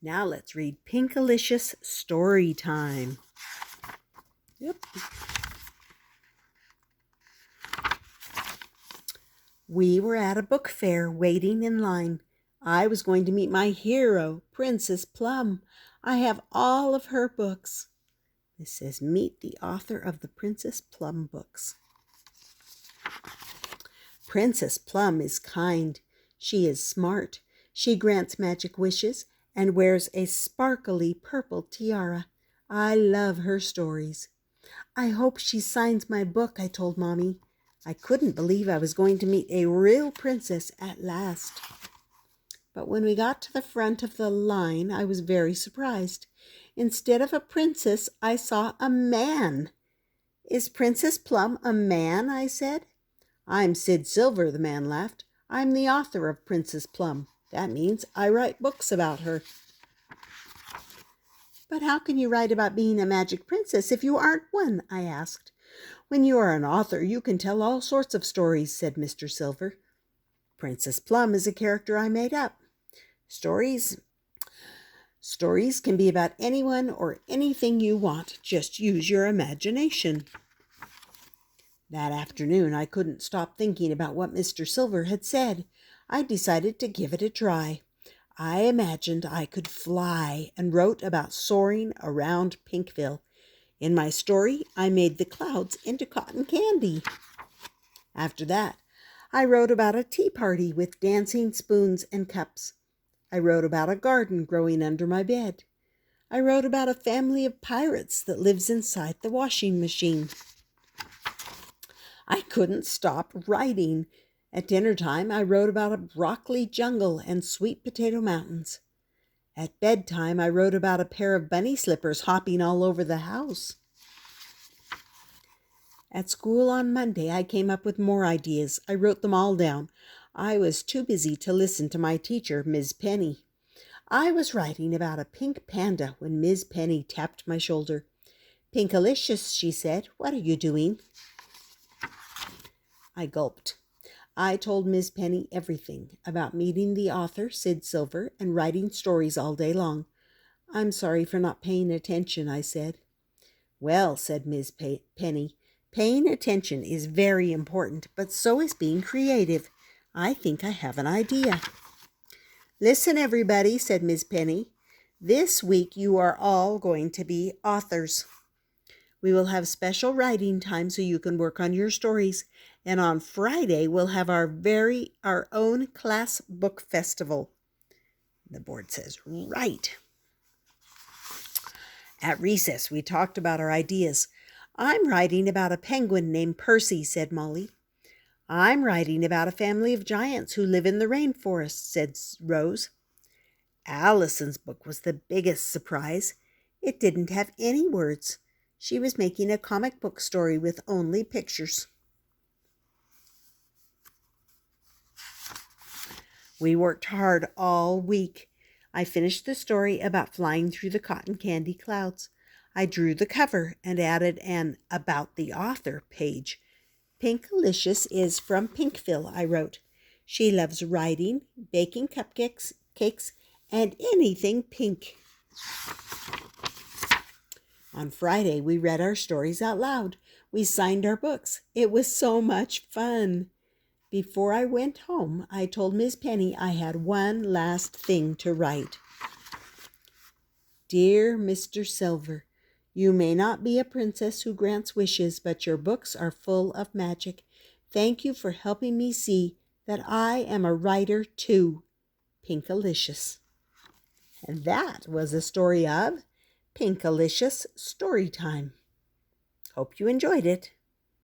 Now let's read Pinkalicious story time. Yep. We were at a book fair waiting in line. I was going to meet my hero, Princess Plum. I have all of her books. This says, meet the author of the Princess Plum books. Princess Plum is kind. She is smart. She grants magic wishes and wears a sparkly purple tiara. I love her stories. I hope she signs my book, I told Mommy. I couldn't believe I was going to meet a real princess at last. But when we got to the front of the line, I was very surprised. Instead of a princess, I saw a man. Is Princess Plum a man? I said. I'm Sid Silver, the man laughed. I'm the author of Princess Plum. That means I write books about her. But how can you write about being a magic princess if you aren't one? I asked. When you are an author, you can tell all sorts of stories, said Mr. Silver. Princess Plum is a character I made up. Stories can be about anyone or anything you want. Just use your imagination. That afternoon, I couldn't stop thinking about what Mr. Silver had said. I decided to give it a try. I imagined I could fly and wrote about soaring around Pinkville. In my story, I made the clouds into cotton candy. After that, I wrote about a tea party with dancing spoons and cups. I wrote about a garden growing under my bed. I wrote about a family of pirates that lives inside the washing machine. I couldn't stop writing. At dinner time, I wrote about a broccoli jungle and sweet potato mountains. At bedtime, I wrote about a pair of bunny slippers hopping all over the house. At school on Monday, I came up with more ideas. I wrote them all down. I was too busy to listen to my teacher, Ms. Penny. I was writing about a pink panda when Ms. Penny tapped my shoulder. Pinkalicious, she said, what are you doing? I gulped. I told Ms. Penny everything about meeting the author, Sid Silver, and writing stories all day long. I'm sorry for not paying attention, I said. Well, said Ms. Penny, paying attention is very important, but so is being creative. I think I have an idea. Listen, everybody, said Ms. Penny. This week you are all going to be authors. We will have special writing time so you can work on your stories. And on Friday, we'll have our own class book festival. The board says, right. At recess, we talked about our ideas. I'm writing about a penguin named Percy, said Molly. I'm writing about a family of giants who live in the rainforest, said Rose. Allison's book was the biggest surprise. It didn't have any words. She was making a comic book story with only pictures. We worked hard all week. I finished the story about flying through the cotton candy clouds. I drew the cover and added an About the Author page. Pinkalicious is from Pinkville, I wrote. She loves writing, baking cupcakes, and anything pink. On Friday, we read our stories out loud. We signed our books. It was so much fun. Before I went home, I told Miss Penny I had one last thing to write. Dear Mr. Silver, you may not be a princess who grants wishes, but your books are full of magic. Thank you for helping me see that I am a writer too. Pinkalicious. And that was a story of Pinkalicious Storytime. Hope you enjoyed it.